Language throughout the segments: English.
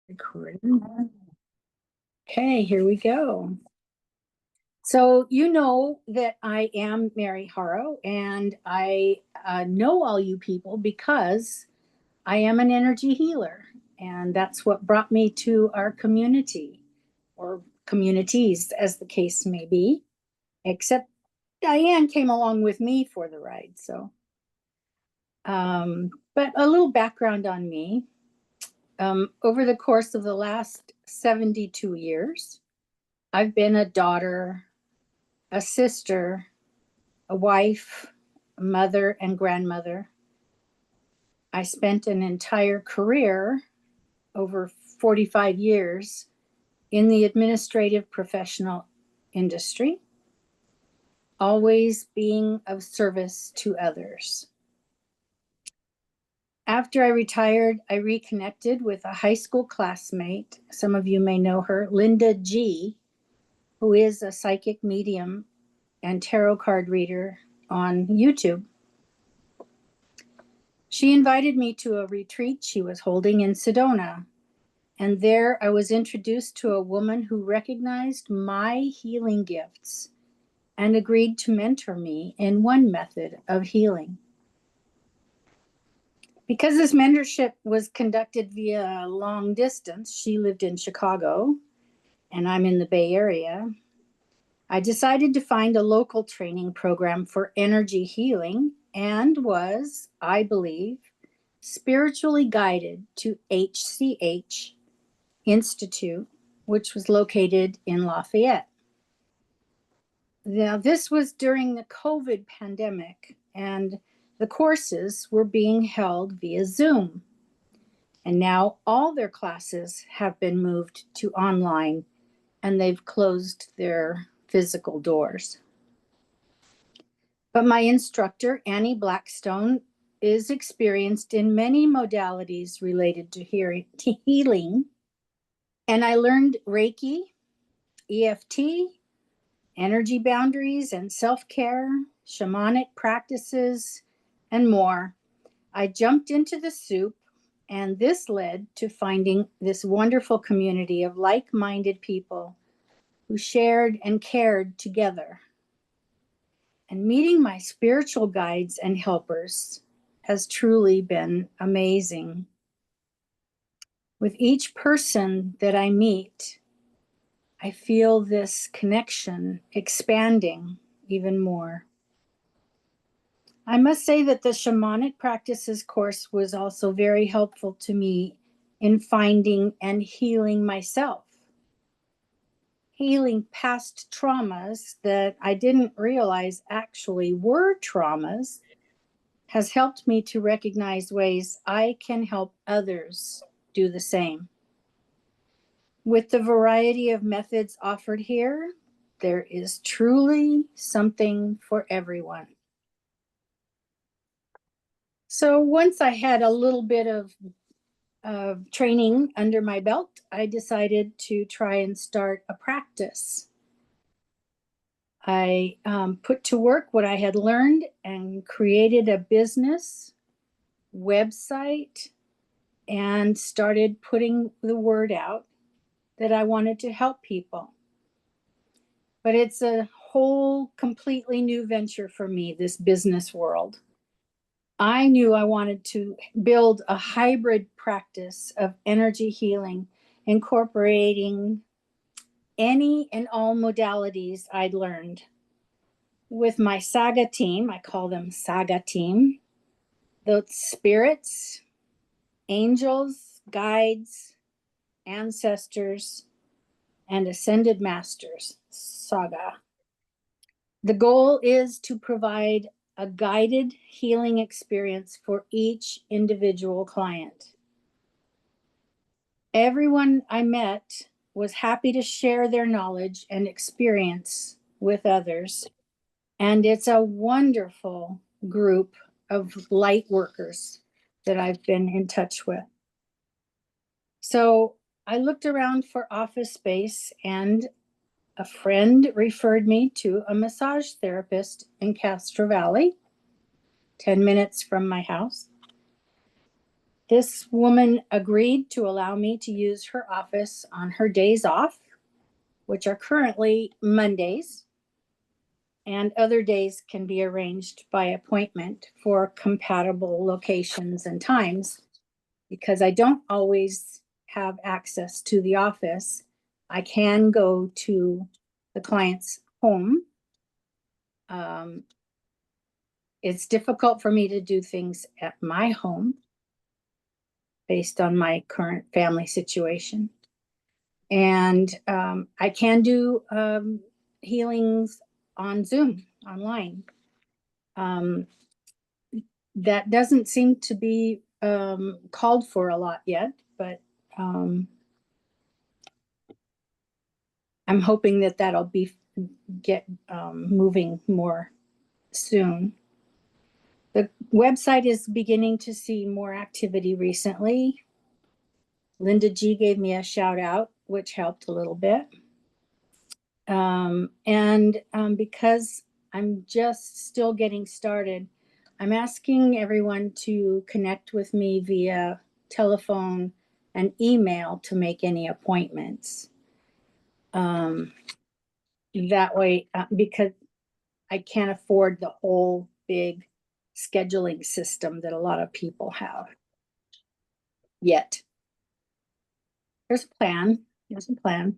Recording. Okay, here we go. So you know that I am Mary Haro, and I know all you people because I am an energy healer, and that's what brought me to our community, or communities, as the case may be, except Diane came along with me for the ride. But a little background on me. Over the course of the last 72 years, I've been a daughter, a sister, a wife, a mother, and grandmother. I spent an entire career, over 45 years, in the administrative professional industry, always being of service to others. After I retired, I reconnected with a high school classmate. Some of you may know her, Linda G., who is a psychic medium and tarot card reader on YouTube. She invited me to a retreat she was holding in Sedona, and there I was introduced to a woman who recognized my healing gifts and agreed to mentor me in one method of healing. Because this mentorship was conducted via long distance, she lived in Chicago and I'm in the Bay Area, I decided to find a local training program for energy healing and was, I believe, spiritually guided to HCH Institute, which was located in Lafayette. Now, this was during the COVID pandemic, and the courses were being held via Zoom. And now all their classes have been moved to online, and they've closed their physical doors. But my instructor, Annie Blackstone, is experienced in many modalities related to healing. And I learned Reiki, EFT, energy boundaries and self-care, shamanic practices, and more. I jumped into the soup, and this led to finding this wonderful community of like-minded people who shared and cared together. And meeting my spiritual guides and helpers has truly been amazing. With each person that I meet, I feel this connection expanding even more. I must say that the shamanic practices course was also very helpful to me in finding and healing myself. Healing past traumas that I didn't realize actually were traumas has helped me to recognize ways I can help others do the same. With the variety of methods offered here, there is truly something for everyone. So once I had a little bit of training under my belt, I decided to try and start a practice. I put to work what I had learned and created a business website and started putting the word out that I wanted to help people. But it's a whole completely new venture for me, this business world. I knew I wanted to build a hybrid practice of energy healing, incorporating any and all modalities I'd learned. With my saga team, I call them saga team, the spirits, angels, guides, ancestors, and ascended masters, saga. The goal is to provide a guided healing experience for each individual client. Everyone I met was happy to share their knowledge and experience with others. And it's a wonderful group of light workers that I've been in touch with. So I looked around for office space, and a friend referred me to a massage therapist in Castro Valley, 10 minutes from my house. This woman agreed to allow me to use her office on her days off, which are currently Mondays, and other days can be arranged by appointment for compatible locations and times. Because I don't always have access to the office, I can go to the client's home. It's difficult for me to do things at my home based on my current family situation. And I can do healings on Zoom, online. That doesn't seem to be called for a lot yet, but I'm hoping that that'll get moving more soon. The website is beginning to see more activity recently. Linda G gave me a shout out, which helped a little bit. Because I'm just still getting started, I'm asking everyone to connect with me via telephone and email to make any appointments. That way, because I can't afford the whole big scheduling system that a lot of people have yet. There's a plan. There's a plan.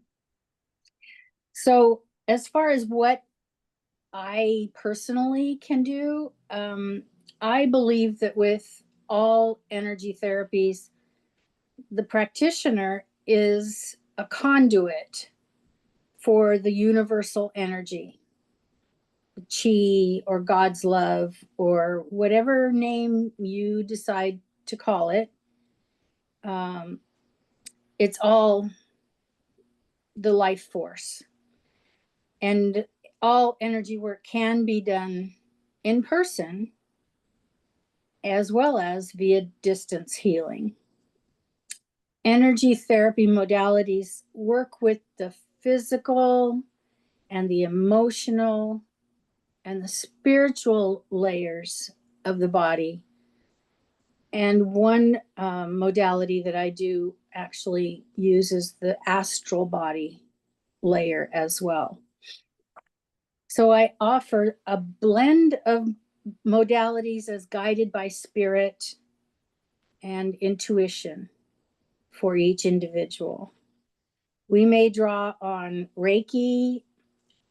So as far as what I personally can do, I believe that with all energy therapies, the practitioner is a conduit for the universal energy, chi or God's love, or whatever name you decide to call it. It's all the life force. And all energy work can be done in person as well as via distance healing. Energy therapy modalities work with the physical and the emotional and the spiritual layers of the body. And one modality that I do actually uses the astral body layer as well. So I offer a blend of modalities as guided by spirit and intuition for each individual. We may draw on Reiki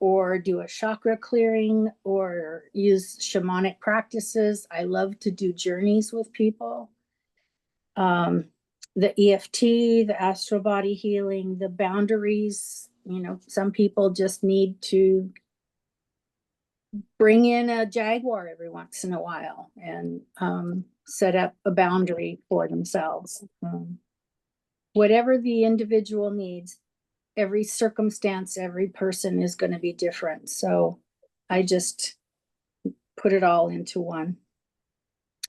or do a chakra clearing or use shamanic practices. I love to do journeys with people. The EFT, the astral body healing, the boundaries, some people just need to bring in a jaguar every once in a while and set up a boundary for themselves. Whatever the individual needs, every circumstance, every person is going to be different. So I just put it all into one,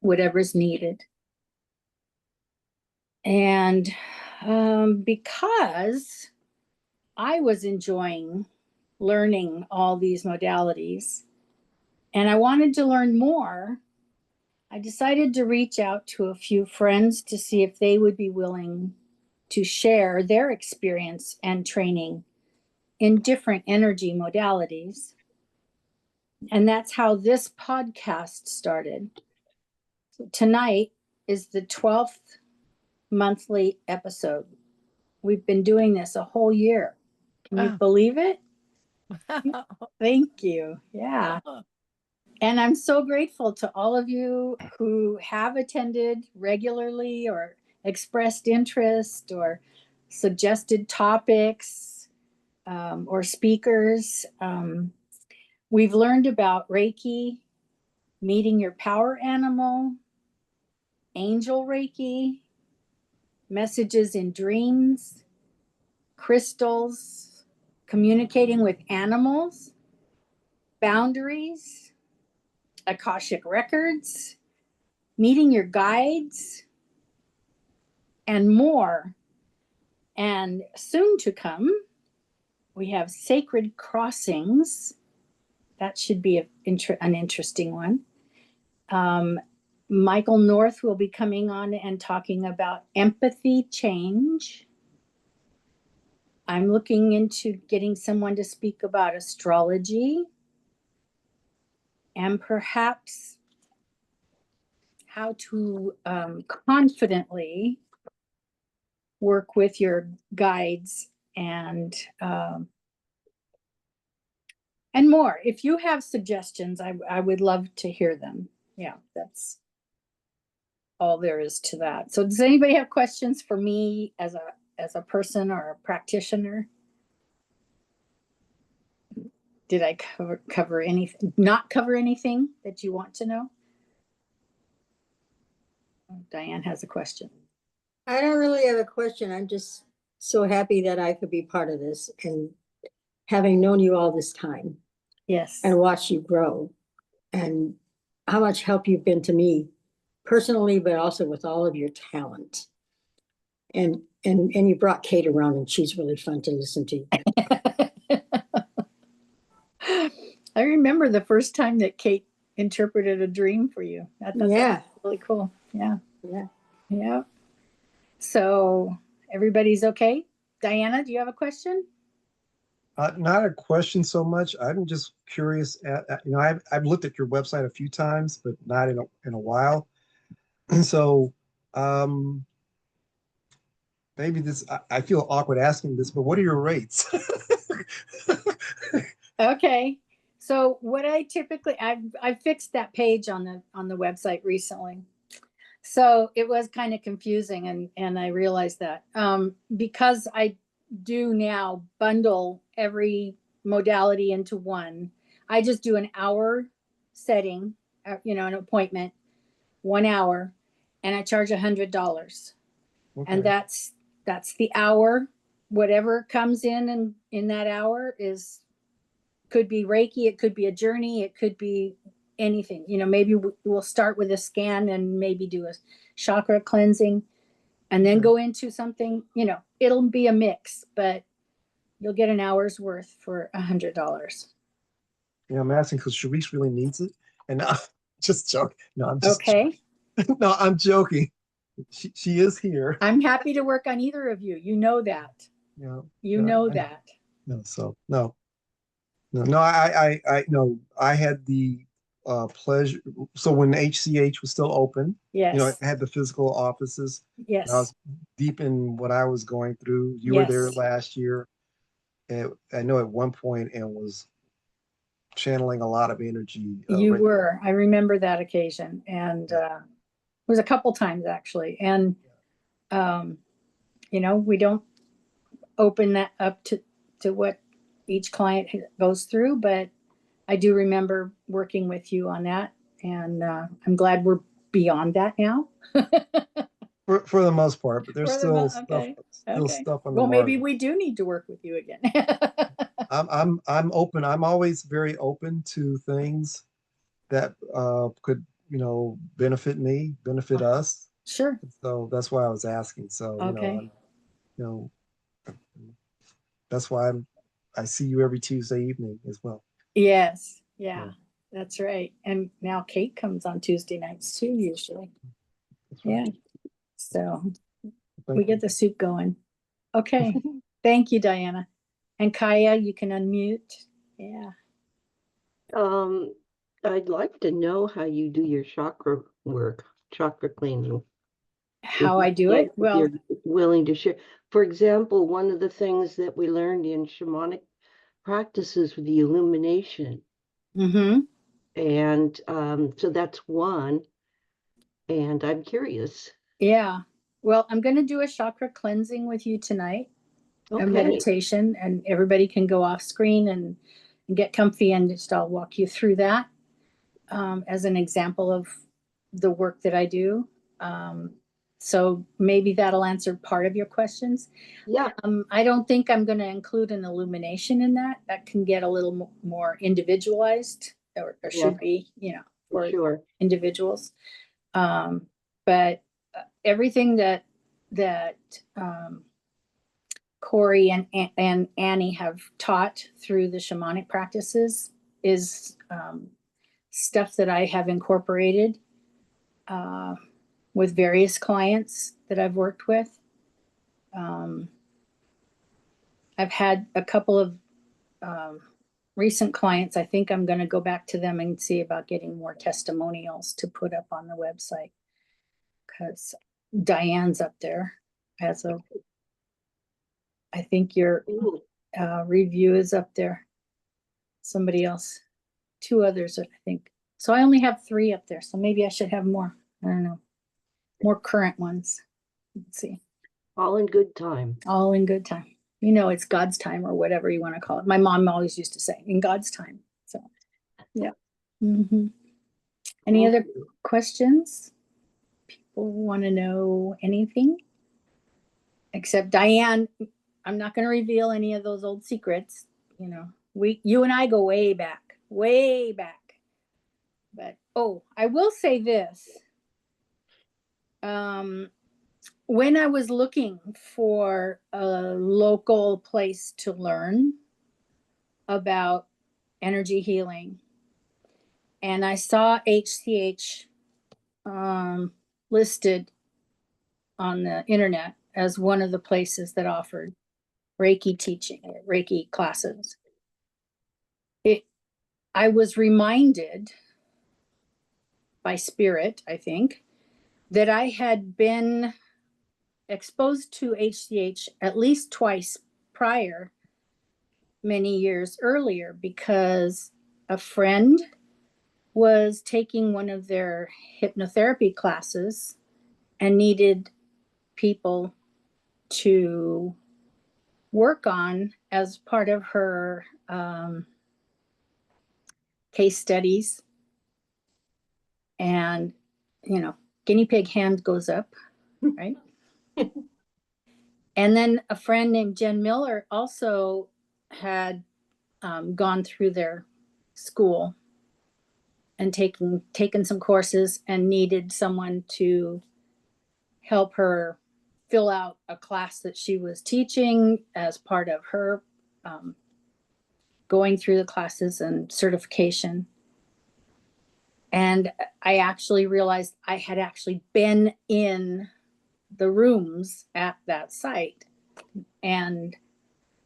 whatever's needed. And because I was enjoying learning all these modalities and I wanted to learn more, I decided to reach out to a few friends to see if they would be willing to share their experience and training in different energy modalities. And that's how this podcast started. So tonight is the 12th monthly episode. We've been doing this a whole year. Can you believe it? Thank you. Yeah. And I'm so grateful to all of you who have attended regularly or expressed interest or suggested topics or speakers. We've learned about Reiki, meeting your power animal, angel Reiki, messages in dreams, crystals, communicating with animals, boundaries, Akashic records, meeting your guides, and more. And soon to come, we have sacred crossings. That should be an interesting one. Michael North will be coming on and talking about empathy change. I'm looking into getting someone to speak about astrology and perhaps how to confidently work with your guides and more. If you have suggestions, I would love to hear them. Yeah, that's all there is to that. So does anybody have questions for me as a person or a practitioner? Did I cover anything, not cover anything that you want to know? Oh, Diane has a question. I don't really have a question. I'm just so happy that I could be part of this, and having known you all this time. Yes. And watched you grow, and how much help you've been to me personally, but also with all of your talent. And you brought Kate around, and she's really fun to listen to. I remember the first time that Kate interpreted a dream for you. I thought that was really cool. Yeah. Yeah. Yeah. So everybody's okay? Diana, do you have a question? Not a question so much. I'm just curious I've looked at your website a few times, but not in a while. And so maybe I feel awkward asking this, but what are your rates? Okay. So what I typically, I fixed that page on the website recently. So it was kind of confusing, and I realized that because I do now bundle every modality into one, I just do an hour setting, an appointment, 1 hour, and I charge $100. Okay. And that's the hour. Whatever comes in that hour could be Reiki, it could be a journey, it could be anything. Maybe we'll start with a scan and maybe do a chakra cleansing and then go into something, it'll be a mix, but you'll get an hour's worth for $100. Yeah, I'm asking because Sharice really needs it. And I'm just joking. No, I'm just okay. joking. No, I'm joking. She is here. I'm happy to work on either of you. You know that. Yeah. You know that. No, so no. No, I had the pleasure. So when HCH was still open, Yes. it had the physical offices. Yes. And I was deep in what I was going through. You Yes. were there last year. And I know at one point and was channeling a lot of energy. You were. I remember that occasion. And it was a couple times actually. And, we don't open that up to what each client goes through, but I do remember working with you on that, and I'm glad we're beyond that now. For the most part, but there's still stuff okay. on the well, maybe margin. we do need to work with you again. I'm open. I'm always very open to things that could benefit me, benefit us. Sure. So that's why I was asking. So okay. That's why I see you every Tuesday evening as well. Yes. Yeah. That's right. And now Kate comes on Tuesday nights too, usually. Right. Yeah. So we get the soup going. Okay. Thank you, Diana. And Kaya, you can unmute. Yeah. I'd like to know how you do your chakra work, chakra cleaning. How I do it? Well, you're willing to share. For example, one of the things that we learned in shamanic practices was the illumination. Mm-hmm. And so that's one. And I'm curious. Yeah. Well, I'm going to do a chakra cleansing with you tonight, a meditation, and everybody can go off screen and get comfy, and just I'll walk you through that as an example of the work that I do. So maybe that'll answer part of your questions. Yeah. I don't think I'm going to include an illumination in that. That can get a little more individualized, or should be, for individuals. But everything that Corey and Annie have taught through the shamanic practices is stuff that I have incorporated with various clients that I've worked with. I've had a couple of recent clients. I think I'm going to go back to them and see about getting more testimonials to put up on the website, because Diane's up there as a, I think your Ooh, review is up there. Somebody else, two others, I think. So I only have 3 up there. So maybe I should have more. I don't know. More current ones. Let's see. all in good time. All in good time. You know, it's God's time, or whatever you want to call it. My mom always used to say, in God's time. So, yeah. Any other questions? People want to know anything? Except Diane, I'm not going to reveal any of those old secrets. You know, you and I go way back, way back. But, oh, I will say this. When I was looking for a local place to learn about energy healing, and I saw HCH listed on the internet as one of the places that offered Reiki teaching, Reiki classes, I was reminded by spirit, I think, that I had been exposed to HCH at least twice prior, many years earlier, because a friend was taking one of their hypnotherapy classes and needed people to work on as part of her case studies. And, you know, guinea pig hand goes up, right? And then a friend named Jen Miller also had gone through their school and taken some courses and needed someone to help her fill out a class that she was teaching as part of her going through the classes and certification. And I actually realized I had actually been in the rooms at that site. And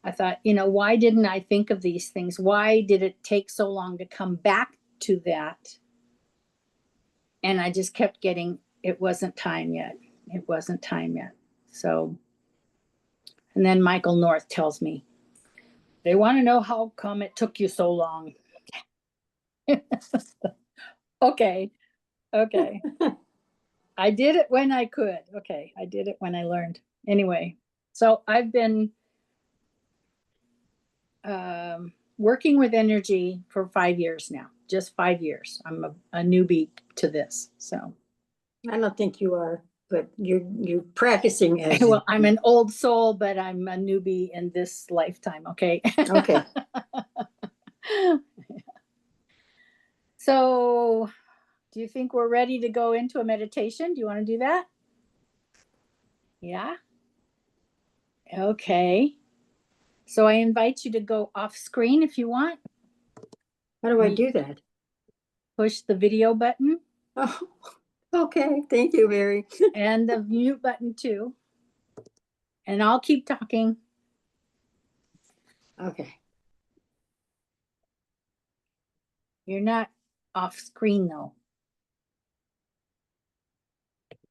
I thought, you know, why didn't I think of these things? Why did it take so long to come back to that? And I just kept getting, it wasn't time yet. It wasn't time yet. So, and then Michael North tells me, they want to know how come it took you so long. Okay. I did it when I could. Okay. I did it when I learned. Anyway, so I've been working with energy for 5 years now, just 5 years. I'm a newbie to this. So, I don't think you are, but you're practicing as. well, I'm an old soul, but I'm a newbie in this lifetime. Okay. Okay. So, do you think we're ready to go into a meditation? Do you want to do that? Yeah. Okay. So I invite you to go off screen if you want. How do I do that? Push the video button. Oh, okay. Thank you, Mary. And the mute button too. And I'll keep talking. Okay. You're not off screen though.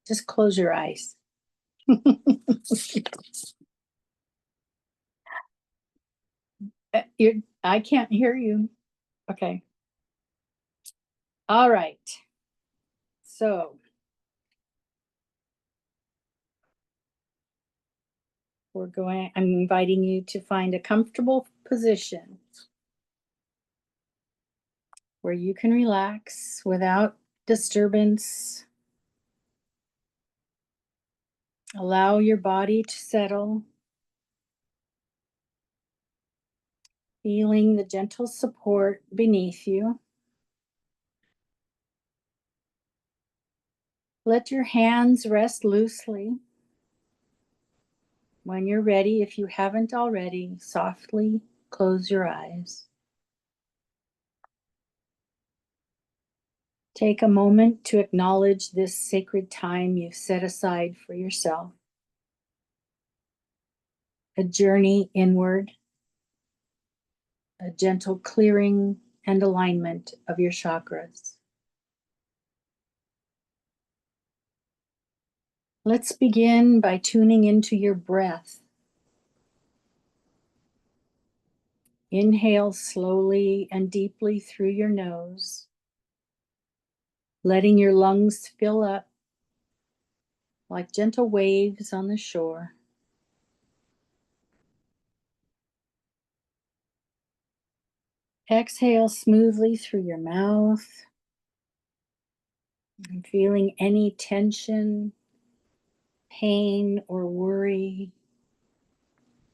Just close your eyes. I can't hear you. Okay. All right. So I'm inviting you to find a comfortable position where you can relax without disturbance. Allow your body to settle, feeling the gentle support beneath you. Let your hands rest loosely. When you're ready, if you haven't already, softly close your eyes. Take a moment to acknowledge this sacred time you've set aside for yourself. A journey inward, a gentle clearing and alignment of your chakras. Let's begin by tuning into your breath. Inhale slowly and deeply through your nose, letting your lungs fill up like gentle waves on the shore. Exhale smoothly through your mouth, and feeling any tension, pain, or worry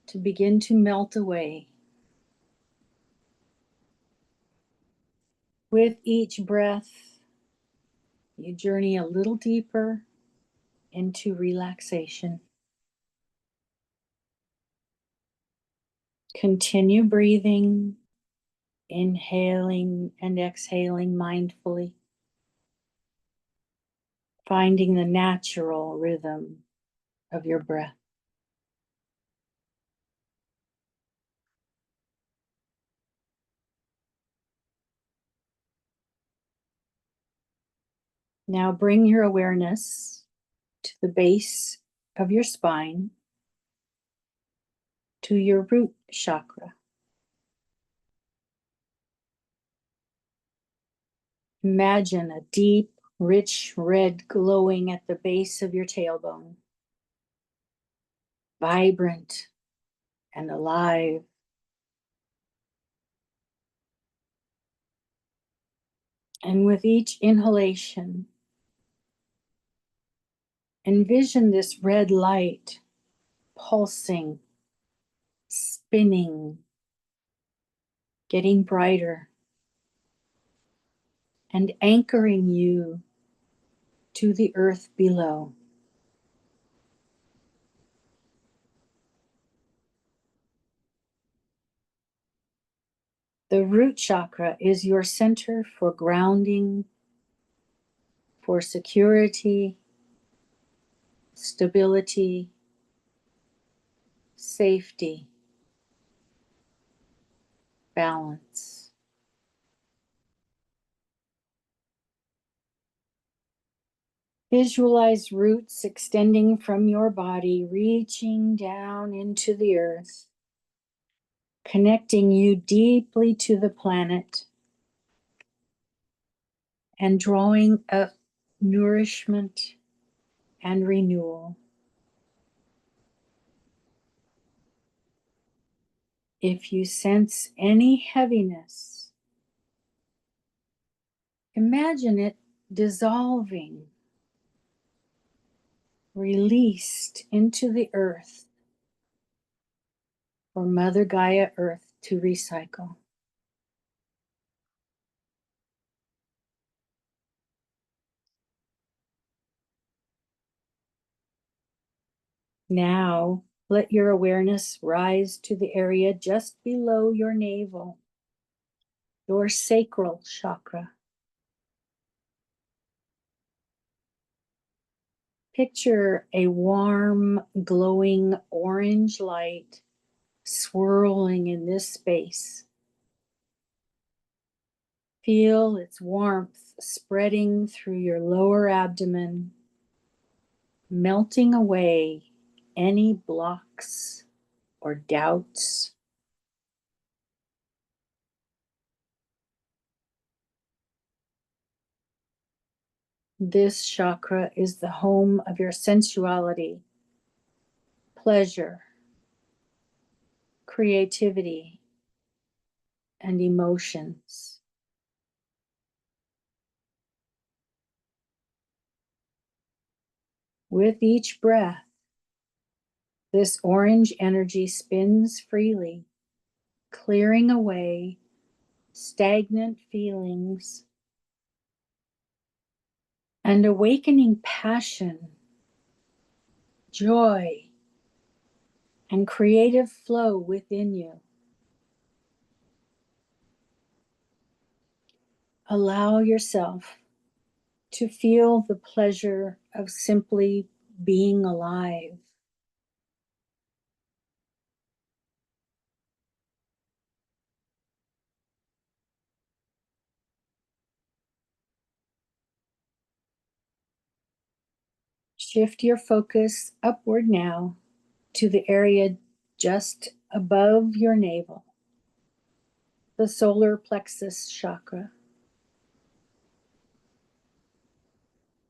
to begin to melt away. With each breath, you journey a little deeper into relaxation. Continue breathing, inhaling and exhaling mindfully, finding the natural rhythm of your breath. Now bring your awareness to the base of your spine, to your root chakra. Imagine a deep, rich red glowing at the base of your tailbone, vibrant and alive. And with each inhalation, envision this red light pulsing, spinning, getting brighter, and anchoring you to the earth below. The root chakra is your center for grounding, for security, stability, safety, balance. Visualize roots extending from your body, reaching down into the earth, connecting you deeply to the planet and drawing up nourishment and renewal. If you sense any heaviness, imagine it dissolving, released into the earth for Mother Gaia Earth to recycle. Now, let your awareness rise to the area just below your navel, your sacral chakra. Picture a warm, glowing orange light swirling in this space. Feel its warmth spreading through your lower abdomen, melting away any blocks or doubts. This chakra is the home of your sensuality, pleasure, creativity, and emotions. With each breath, this orange energy spins freely, clearing away stagnant feelings and awakening passion, joy, and creative flow within you. Allow yourself to feel the pleasure of simply being alive. Shift your focus upward now to the area just above your navel, the solar plexus chakra.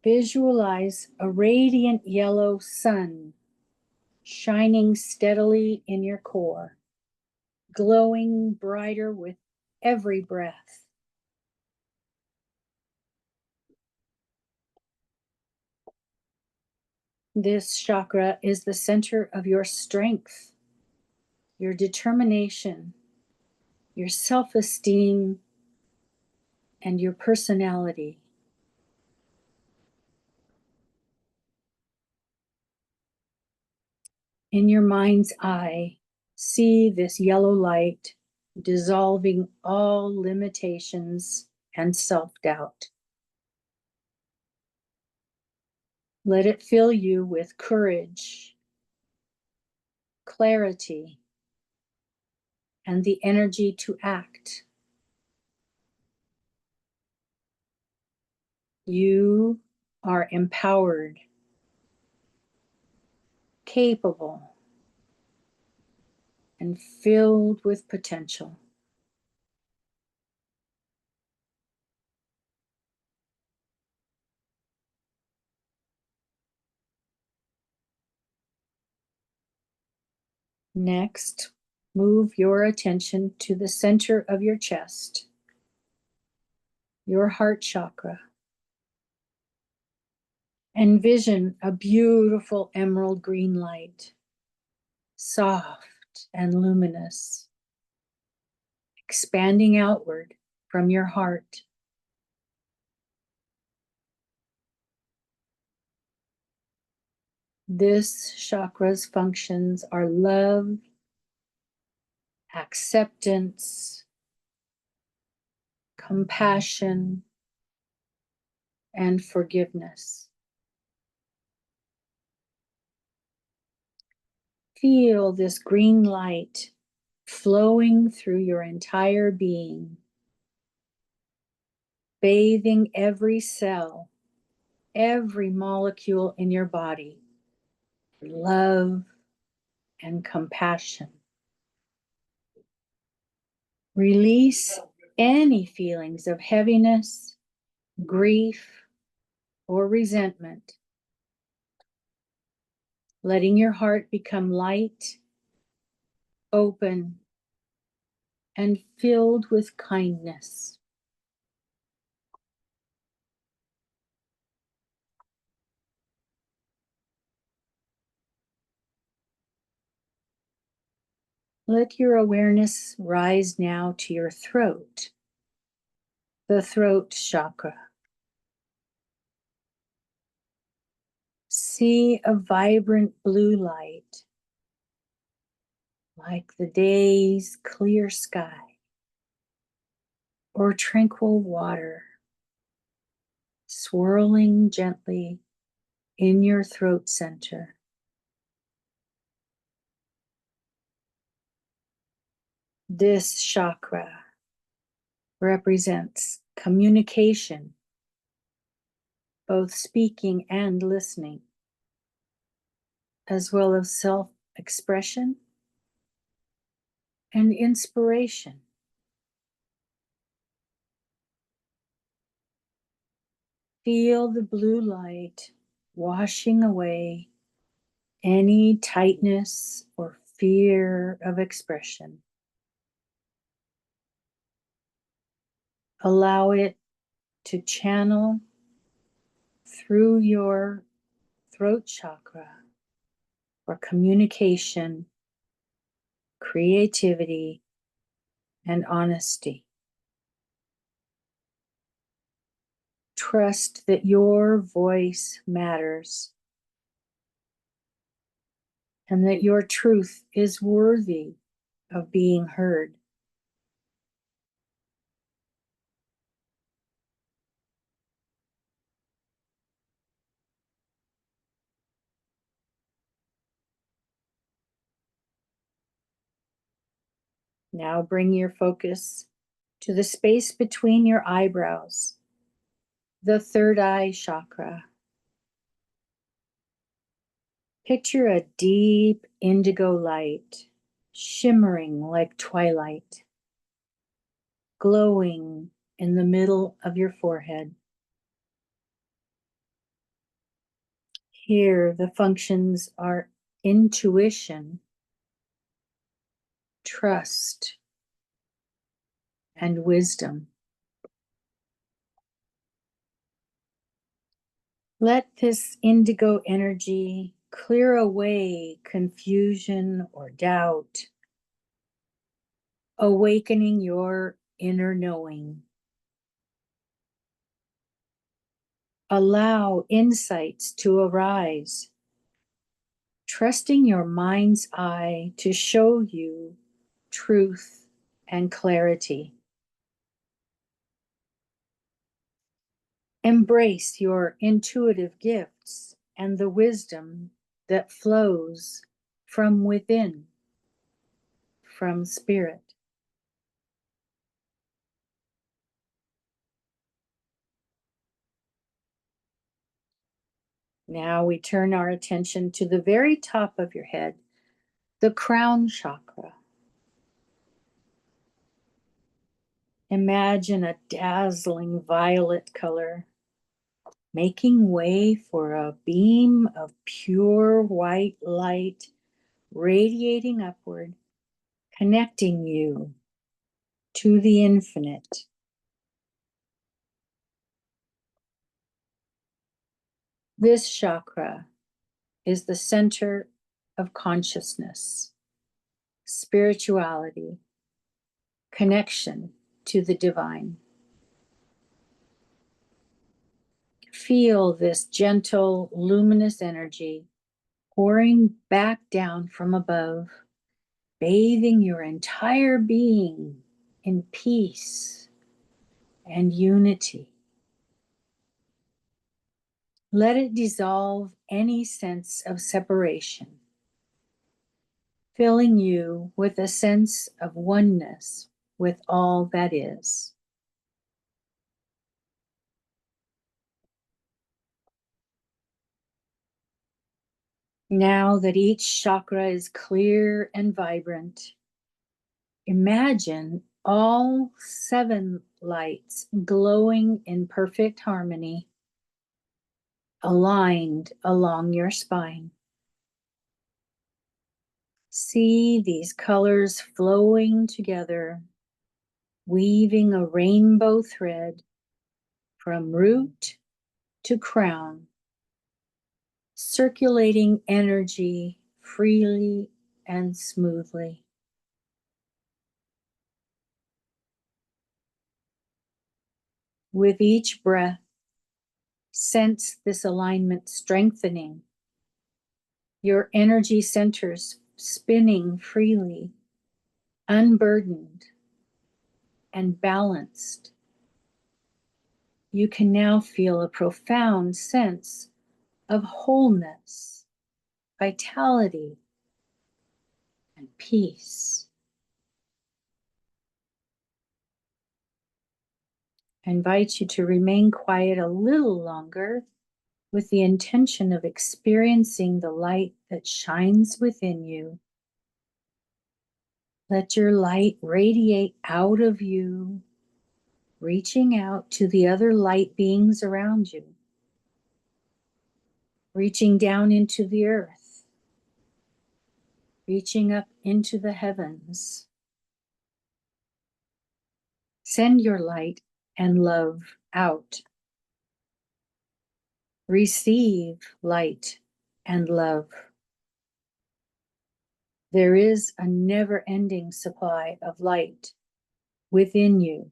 Visualize a radiant yellow sun shining steadily in your core, glowing brighter with every breath. This chakra is the center of your strength, your determination, your self-esteem, and your personality. In your mind's eye, see this yellow light dissolving all limitations and self-doubt. Let it fill you with courage, clarity, and the energy to act. You are empowered, capable, and filled with potential. Next, move your attention to the center of your chest, your heart chakra. Envision a beautiful emerald green light, soft and luminous, expanding outward from your heart. This chakra's functions are love, acceptance, compassion, and forgiveness. Feel this green light flowing through your entire being, bathing every cell, every molecule in your body, with love and compassion. Release any feelings of heaviness, grief, or resentment, letting your heart become light, open, and filled with kindness. Let your awareness rise now to your throat, the throat chakra. See a vibrant blue light, like the day's clear sky or tranquil water, swirling gently in your throat center. This chakra represents communication, both speaking and listening, as well as self-expression and inspiration. Feel the blue light washing away any tightness or fear of expression. Allow it to channel through your throat chakra for communication, creativity, and honesty. Trust that your voice matters and that your truth is worthy of being heard. Now bring your focus to the space between your eyebrows, the third eye chakra. Picture a deep indigo light, shimmering like twilight, glowing in the middle of your forehead. Here, the functions are intuition, trust, and wisdom. Let this indigo energy clear away confusion or doubt, awakening your inner knowing. Allow insights to arise, trusting your mind's eye to show you truth and clarity. Embrace your intuitive gifts and the wisdom that flows from within, from spirit. Now we turn our attention to the very top of your head, the crown chakra. Imagine a dazzling violet color, making way for a beam of pure white light radiating upward, connecting you to the infinite. This chakra is the center of consciousness, spirituality, connection to the divine. Feel this gentle, luminous energy pouring back down from above, bathing your entire being in peace and unity. Let it dissolve any sense of separation, filling you with a sense of oneness with all that is. Now that each chakra is clear and vibrant, imagine all 7 lights glowing in perfect harmony, aligned along your spine. See these colors flowing together, weaving a rainbow thread from root to crown, circulating energy freely and smoothly. With each breath, sense this alignment strengthening, your energy centers spinning freely, unburdened and balanced. You can now feel a profound sense of wholeness, vitality, and peace. I invite you to remain quiet a little longer with the intention of experiencing the light that shines within you. Let your light radiate out of you, reaching out to the other light beings around you, reaching down into the earth, reaching up into the heavens. Send your light and love out. Receive light and love. There is a never-ending supply of light within you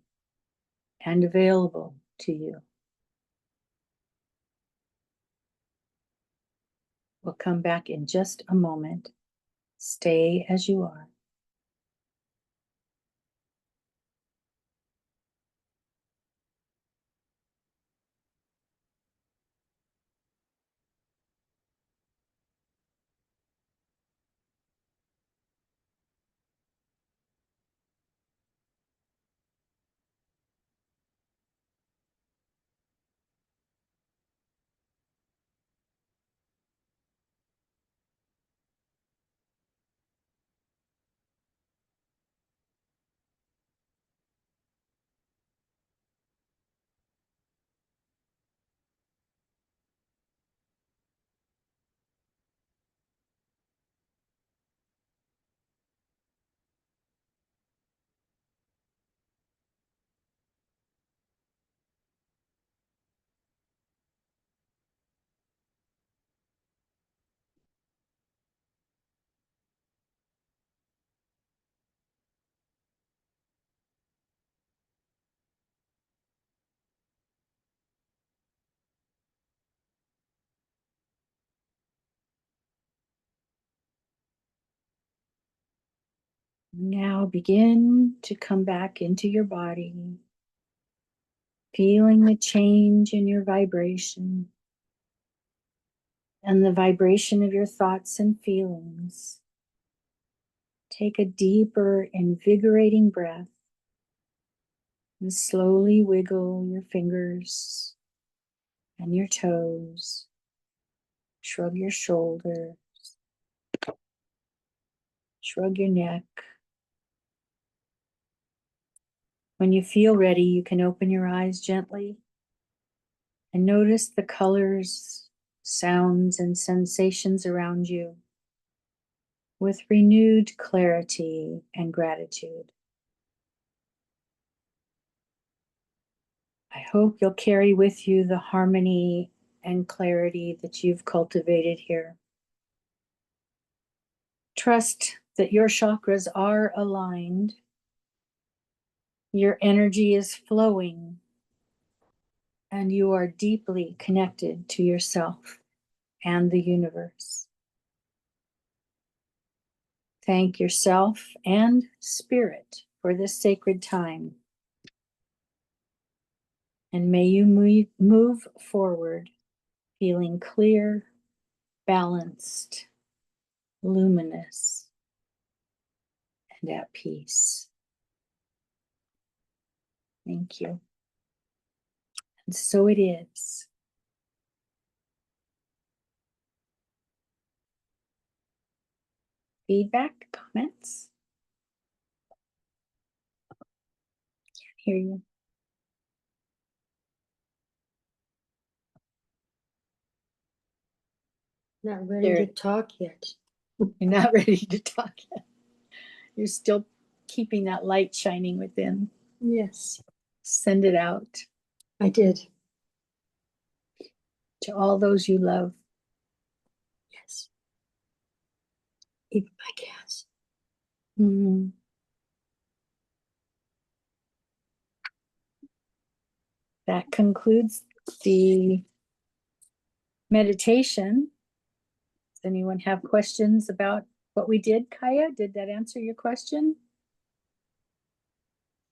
and available to you. We'll come back in just a moment. Stay as you are. Now begin to come back into your body, feeling the change in your vibration and the vibration of your thoughts and feelings. Take a deeper, invigorating breath and slowly wiggle your fingers and your toes. Shrug your shoulders. Shrug your neck. When you feel ready, you can open your eyes gently and notice the colors, sounds, and sensations around you with renewed clarity and gratitude. I hope you'll carry with you the harmony and clarity that you've cultivated here. Trust that your chakras are aligned, your energy is flowing, and you are deeply connected to yourself and the universe. Thank yourself and spirit for this sacred time. And may you move forward feeling clear, balanced, luminous, and at peace. Thank you. And so it is. Feedback, comments? Can't hear you. Not ready There. to talk yet. You're not ready to talk yet. You're still keeping that light shining within. Yes, Send it out I did. to all those you love. Yes. Even my cats. Mhm. That concludes the meditation. Does anyone have questions about what we did, Kaya? Did that answer your question?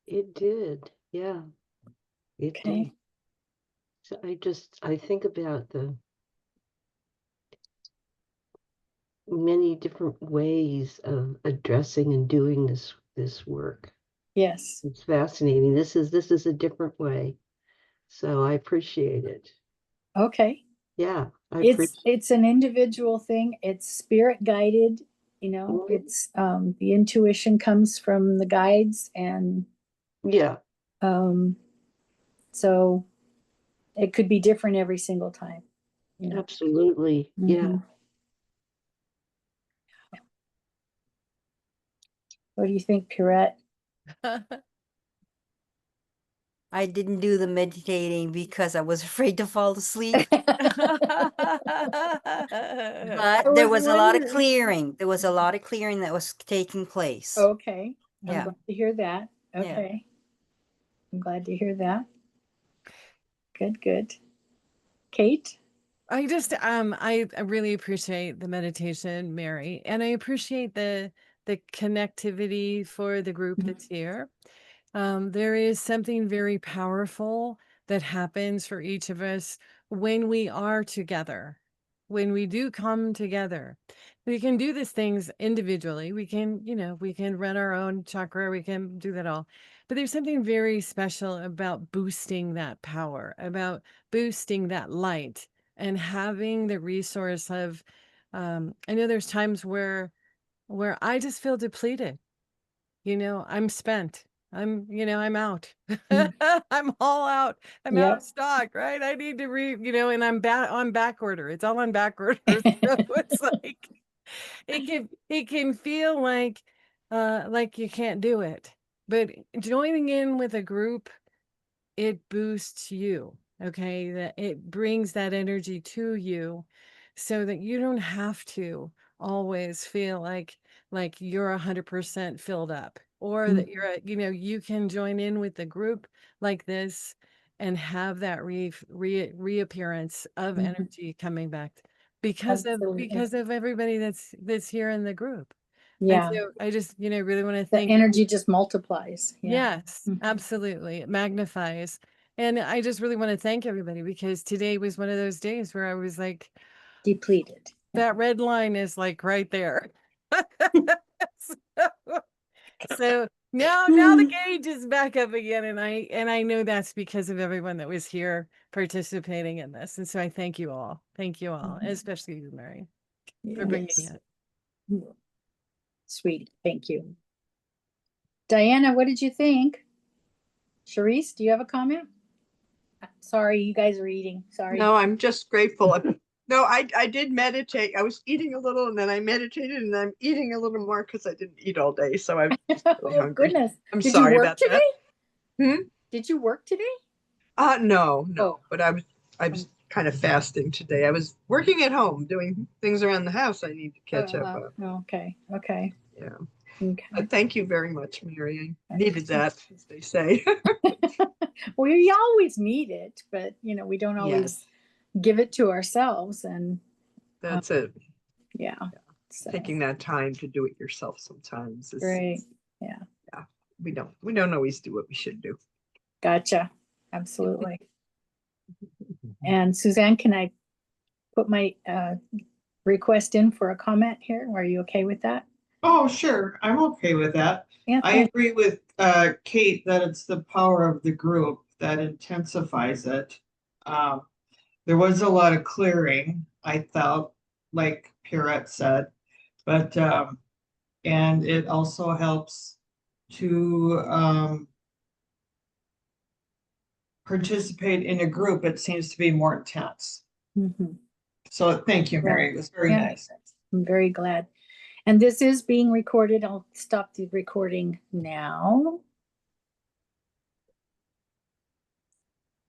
It did. Yeah, it Okay. did. So I think about the many different ways of addressing and doing this work. Yes. It's fascinating. This is a different way. So I appreciate it. Okay. Yeah, I It's an individual thing. It's spirit guided, Mhm. it's the intuition comes from the guides, and Yeah, so it could be different every single time, absolutely. Yeah. Mhm. What do you think, Pierrette? I didn't do the meditating because I was afraid to fall asleep. I But there was was a lot of wondering. clearing. There was a lot of clearing that was taking place. Okay, I'm Yeah. glad to hear that. Yeah. Okay, I'm glad to hear that. Good, good. Kate? I just I really appreciate the meditation, Mary, and I appreciate the connectivity for the group Mhm. that's here. There is something very powerful that happens for each of us when we are together. When we do come together, we can do these things individually. We can, we can run our own chakra, we can do that all. But there's something very special about boosting that power, about boosting that light and having the resource of, I know there's times where I just feel depleted. I'm spent. I'm out. Mm. I'm all out. I'm out Yep. of stock, right? I need to and I'm on back order. It's all on back order. So it's like it can feel like you can't do it. But joining in with a group, it boosts you. Okay, that it brings that energy to you so that you don't have to always feel like you're 100% filled up, or that you're you can join in with the group like this and have that reappearance of Mhm. energy coming back because of Absolutely. everybody that's here in the group. Yeah. so I just, really want to The thank energy just multiplies. Yeah. Yes, Mhm. absolutely. It magnifies. And I just really want to thank everybody because today was one of those days where I was like, Depleted. Yeah. that red line is like right there. So now the gauge is back up again, and I know that's because of everyone that was here participating in this. And so I thank you all. Thank you all, Mhm. especially you, Mary, for bringing Yes. it. Sweet. Thank you. Diana, what did you think? Charisse, do you have a comment? Sorry, you guys are eating. Sorry. No, I'm just grateful. No, I did meditate. I was eating a little and then I meditated and I'm eating a little more because I didn't eat all day. So I'm just really Oh, hungry. goodness. I'm Did sorry you work about today? that. Did you work today? No, Oh. but I was kind of fasting today. I was working at home, doing things around the house I need to catch up on. Okay. Okay. Yeah. Okay. But thank you very much, Mary. I needed that, as they say. We always need it, but we don't always Yes, give it to ourselves. And that's it. yeah. So, Taking that time to do it yourself sometimes is great. Yeah. we don't always do what we should do. Gotcha. Absolutely. And Suzanne, can I put my request in for a comment here? Are you okay with that? Oh, sure. I'm okay with that. Yeah. I agree with Kate that it's the power of the group that intensifies it. There was a lot of clearing, I felt, like Pierrette said, but and it also helps to participate in a group. It seems to be more intense. Mhm. So thank you, Mary. It was very Yeah. nice. I'm very glad. And this is being recorded. I'll stop the recording now.